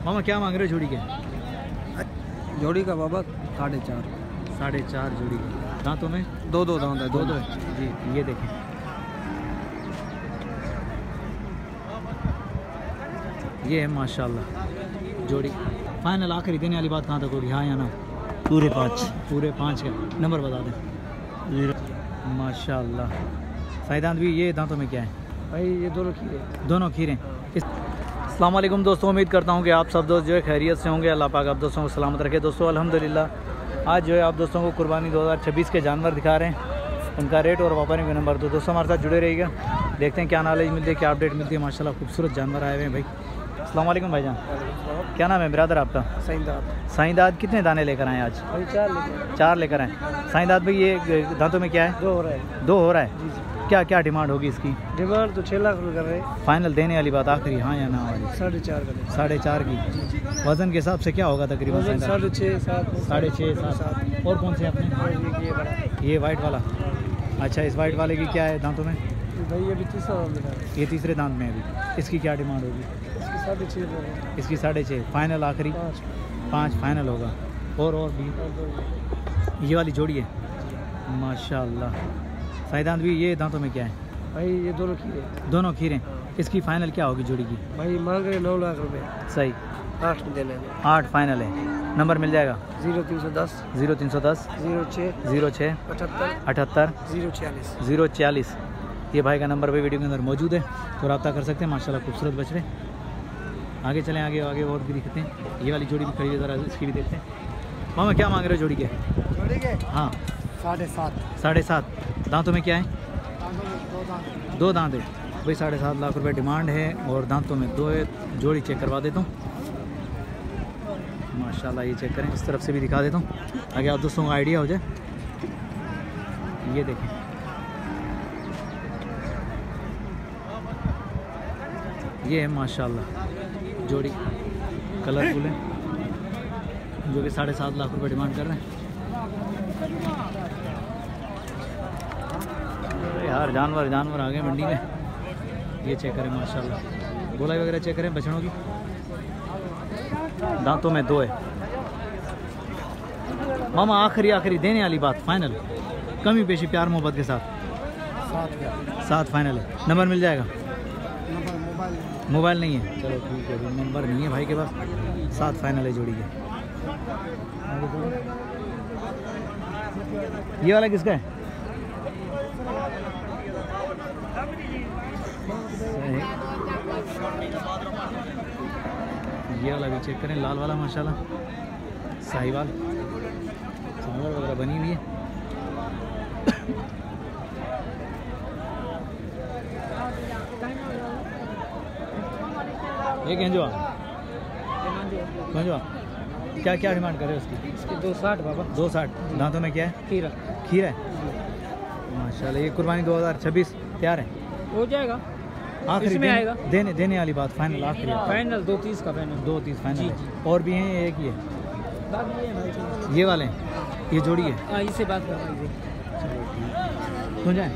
मामा क्या मांग रहे हो जोड़ी के? जोड़ी का बाबा 4.5 4.5 जोड़ी के। दांतों में दो दांत है। दो जी। ये देखें, ये है माशाल्लाह जोड़ी। फाइनल आखिरी देने वाली बात कहाँ तक होगी, हाँ या ना? पूरे 5। पूरे 5 का नंबर बता दें। 0 माशाल्लाह। साइदान भी ये दांतों में क्या है भाई? ये दोनों खीरे। अस्सलाम वालेकुम दोस्तों, उम्मीद करता हूँ कि आप सब दोस्त जो है खैरियत से होंगे। अल्लाह पाक आप दोस्तों को सलामत रखे। दोस्तों अल्हम्दुलिल्लाह आज जो है आप दोस्तों को कुर्बानी 2026 के जानवर दिखा रहे हैं, उनका रेट और व्यापारी का नंबर। तो दोस्तों हमारे साथ जुड़े रहिएगा, देखते हैं क्या नॉलेज मिलती है, क्या अपडेट मिलती है। माशाल्लाह खूबसूरत जानवर आए हुए हैं भाई। अस्सलाम वालेकुम भाईजान, क्या नाम है ब्रदर आपका? साईदाद। कितने दाने लेकर आए आज? 4 लेकर आए। साईदाद भाई ये दांतों में क्या है? 2 हो रहा है। जी। क्या क्या डिमांड होगी इसकी? डिमांड तो 6 लाख कर रहे हैं। फाइनल देने वाली बात आखिरी, हाँ या ना वाली? 4.5 की। वज़न के हिसाब से क्या होगा तकरीबन? 6.5 7। और कौन से अपने? ये वाइट वाला। अच्छा, इस वाइट वाले की क्या है दांतों में? भाई ये भी तीसरा दांत है। ये तीसरे दांत में है अभी। इसकी क्या डिमांड होगी? इसकी 6.5। फाइनल आखिरी 5 फाइनल होगा। और भी ये वाली जोड़ी है माशाल्लाह। साइदान भी ये दांतों में क्या है भाई? ये दोनों खीरे। इसकी फाइनल क्या होगी जोड़ी की? भाई मांग रहे 9 लाख रुपए। सही। 8 में देने में। 8 फाइनल है। नंबर मिल जाएगा? 0310 06 78 046। ये भाई का नंबर भी वीडियो के अंदर मौजूद है, तो रब्ता कर सकते हैं। माशाल्लाह खूबसूरत बछड़े। आगे चलें, आगे और भी दिखते हैं। ये वाली जोड़ी भी खड़ी है, ज़रा इसकी भी देखते हैं। मामा क्या मांग रहे हो जोड़ी के? हाँ 7.5। दांतों में क्या है? 2 दांत है भाई। 7.5 लाख रुपए डिमांड है और दांतों में 2 है। जोड़ी चेक करवा देता हूँ माशाल्लाह। ये चेक करें, इस तरफ से भी दिखा देता हूँ आगे आप दोस्तों को आइडिया हो जाए। ये देखें, ये है माशाल्लाह जोड़ी, कलरफुल है, जो कि 7.5 लाख रुपए डिमांड कर रहे हैं। यार जानवर आ गए मंडी में। ये चेक करें माशाल्लाह, गोलाई वगैरह चेक करें बछड़ों की। दांतों में 2 है। मामा आखिरी देने वाली बात फाइनल, कमी पेशी प्यार मोहब्बत के साथ 7 फाइनल है। नंबर मिल जाएगा? मोबाइल नहीं है, चलो ठीक है, नंबर नहीं है भाई के पास। 7 फाइनल है जोड़ी के। ये वाला किसका है? ये वाला भी चेक करें, लाल वाला माशाल्लाह, साहिवाल, सांवर वगैरह बनी हुई है। ये गेंजवा क्या डिमांड कर रहे हो उसकी? इसकी 2.60 बाबा। 2.60। दांतों में क्या है? खीरा है माशाल्लाह। ये कुर्बानी 2026 तैयार है, हो जाएगा आखिरी में आएगा। देने वाली बात फाइनल आखिरी फाइनल 2.30 का फाइनल। 2.30 फाइनल है। और भी हैं, एक ही है ये वाले? ये जोड़ी है। इससे बात कर लीजिए। चलो ठीक, सुन जाए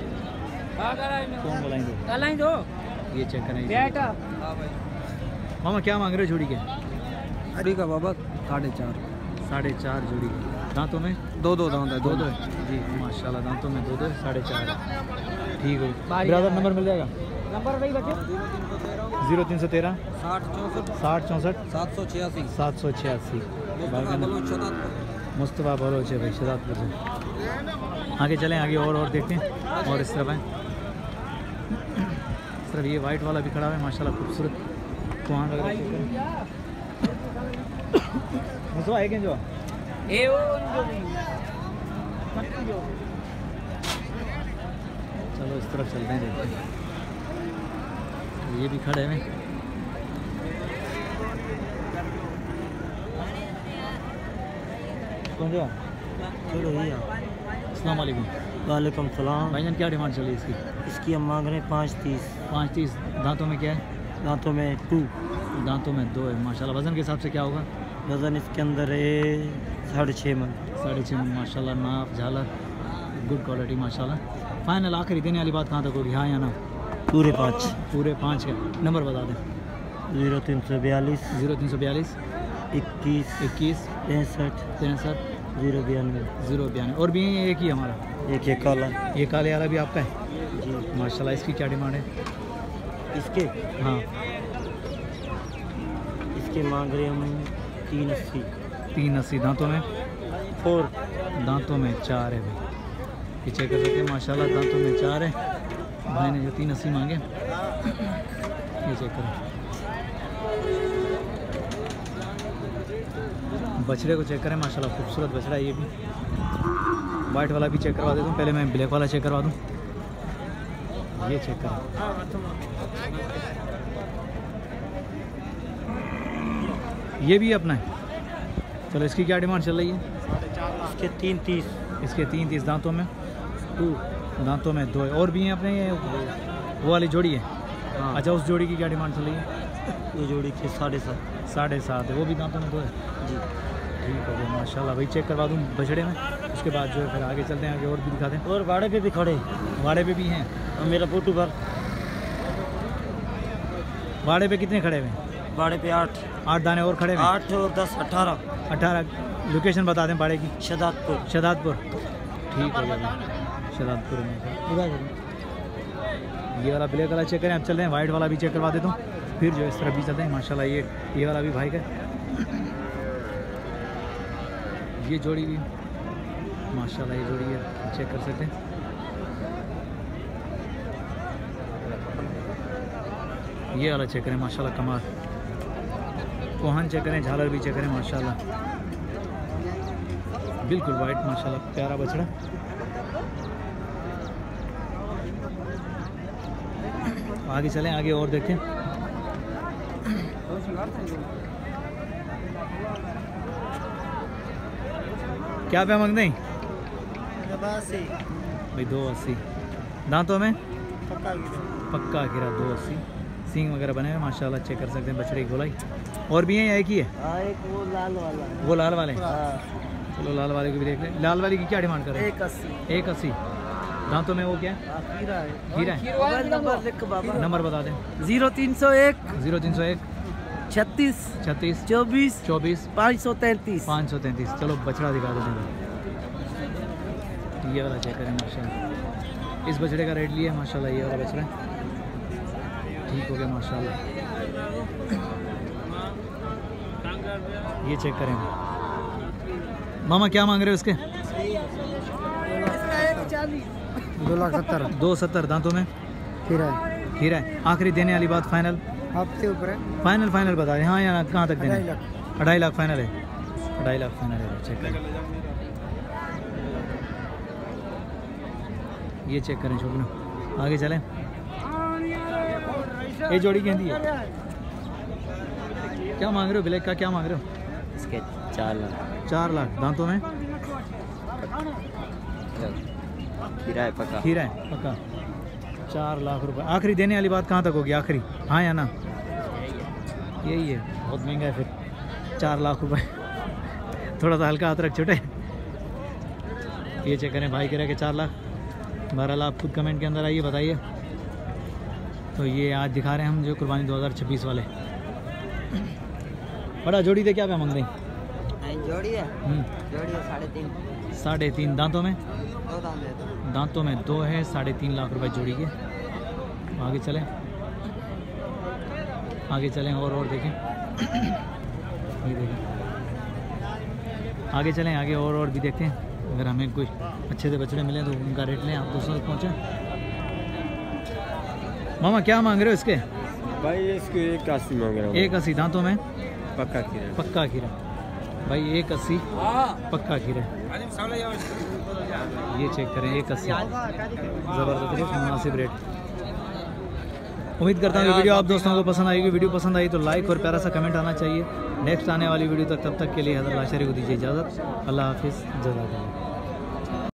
कौन बुलाएंगे? दो ये चेक करें। मामा क्या मांग रहे हो जोड़ी के? जोड़ी का बाबा 4.5 जोड़ी के। दांतों में 2 दांत है। 2 जी माशाल्लाह। दांतों में 2 4.5 है। ठीक है ब्रदर, नंबर मिल जाएगा? नंबर वही बचे 0313 60 64 786। मुस्तफ़ा बलोच है भाई, शदातपुर से। आगे चलें, आगे और देखते हैं। और इस तरफ है, इस तरफ ये वाइट वाला भी खड़ा है माशाल्लाह खूबसूरत। कुहान वगैरह चेक करें। मुझे आएंगे जो चलो इस तरफ चलते हैं, देखते हैं। ये भी खड़े हैं। कौन जो? चलो भैया। अस्सलाम वालेकुम। वालेकुम सलाम। भाईजान क्या डिमांड चली इसकी? इसकी हम मांग रहे हैं 5.30। दांतों में क्या है? दांतों में 2। दांतों में 2 है माशाल्लाह। वज़न के हिसाब से क्या होगा? वज़न इसके अंदर है 6.5 मन। 6.5 मन माशाल्लाह। नाप झालर गुड क्वालिटी माशाल्लाह। फाइनल आखिरी देने वाली बात कहाँ तक होगी, हाँ या ना? पूरे 5 का नंबर बता दें। 0342 0342 21 21 65 63 092। 092। और भी एक ही हमारा, एक ये काला ये काले वाला भी आपका है जी। माशाल्लाह। इसकी क्या डिमांड है? इसके हाँ इसके मांग रहे हम 380। 380। दांतों में 4 दांतों में 4 है भाई, ये चेक कर सकते हैं माशाल्लाह। दांतों में 4 है भाई ने जो 380 मांगे, ये चेक करें। बछड़े को चेक करें माशाल्लाह, खूबसूरत बछड़ा है ये भी। वाइट वाला भी चेक करवा देता हूँ, पहले मैं ब्लैक वाला चेक करवा दूँ। ये चेक करें, ये भी अपना है। चलो इसकी क्या डिमांड चल रही है? इसके 330। इसके 330। दांतों में 2 दांतों में 2 है। और भी हैं अपने, ये वो वाली जोड़ी है। हाँ। अच्छा, उस जोड़ी की क्या डिमांड चल रही है? ये जोड़ी के 7.5। 7.5 है, वो भी दांतों में 2 है जी। ठीक हो गया माशाल्लाह भाई। चेक करवा दूँ बछड़े में, उसके बाद जो है फिर आगे चलते हैं, आगे और भी दिखा दें। और वाड़े पे भी खड़े, वाड़े पे भी हैं। और मेरा फोटो भर। वाड़े पे कितने खड़े हुए हैं? वाड़े पे 8 दाने और खड़े हुए हैं। 8 और 10 18। 18। लोकेशन बता दें वाड़े की। शदादपुर। शदादपुर ठीक हो गया भाई, शदादपुर में। ये वाला ब्लैक वाला चेक करें, अब चल रहे हैं वाइट वाला भी चेक करवा देता हूँ, फिर जो इस तरफ भी चलते हैं माशाल्लाह। ये वाला भी भाई का, ये जोड़ी भी माशाल्लाह, ये जोड़ी है, चेक कर सकते हैं। ये वाला चेक करें माशाल्लाह, कमाल। कोहन चेक करें, झालर भी चेक करें माशाल्लाह, बिल्कुल वाइट माशाल्लाह, प्यारा बछड़ा। आगे चलें, आगे और देखें। क्या पे मांगते हैं भाई? 280। दांतों में पक्का गिरा 280। सींग वगैरह बने हुए माशाल्लाह, चेक कर सकते हैं बछड़े की गोलाई। और भी हैं या एक ही है? एक वो लाल वाला। वो लाल वाले, चलो लाल वाले को भी देख लें। लाल वाले की क्या डिमांड कर रहे हैं? 180। दांतों में वो क्या है? हीरा है। नंबर बता दें। 0301 0301 36 36 24 24 533। 533। चलो बछड़ा दिखा देते हैं, ये वाला चेक करें माशाल्लाह। इस बछड़े का रेट लिया माशाल्लाह, ये वाला बछड़ा ठीक हो गया माशाल्लाह। ये चेक करें मामा, क्या मांग रहे हो इसके? 270। 270। दांतों में हीरा है। आखिरी देने वाली बात, फाइनल हफ्ते ऊपर है। फाइनल बता दें। हाँ या कहाँ तक देना? 2.5 लाख फाइनल है। 2.5 लाख फाइनल है, चेक करें। ये चेक करें छोटू, आगे चलें। ये जोड़ी कहती है, क्या मांग रहे हो? ब्लैक का क्या मांग रहे हो? इसके 4 लाख। 4 लाख। दांतों में हीरा है पक्का 4 लाख रुपए। आखिरी देने वाली बात कहाँ तक होगी? आखिरी हाँ या ना? यही है, बहुत महंगा है फिर 4 लाख रुपए। थोड़ा सा हल्का हाथ रख छोटे। ये चेक करें, भाई कह रहे कि 4 लाख। बहरहाल आप खुद कमेंट के अंदर आइए, बताइए। तो ये आज दिखा रहे हैं हम जो कुर्बानी 2026 वाले। बड़ा जोड़ी दे क्या पे मांग रहे हैं? जोड़ी है 3.5। 3.5। दांतों में 2 है। 3.5 लाख रुपए जोड़ी के। आगे चलें और देखें। ये देखें, आगे चलें, आगे और भी देखते हैं। अगर हमें कोई अच्छे से बछड़े मिले तो उनका रेट लें, आप दोस्तों तक पहुँचे। मामा क्या मांग रहे हो इसके? भाई इसके 180 मांग रहा हूँ। 180। दांतों में पक्का खीरा भाई 180 पक्का खीरा। ये चेक करें, 180 ज़बरदस्त मुनासिब रेट। उम्मीद करता हूँ कि वीडियो आप दोस्तों को पसंद आएगी। वीडियो पसंद आई तो लाइक और प्यारा सा कमेंट आना चाहिए। नेक्स्ट आने वाली वीडियो तक, तब तक के लिए हज़रत लाशरी को दीजिए इजाज़त। अल्लाह हाफिज़, जज़ाकल्लाह।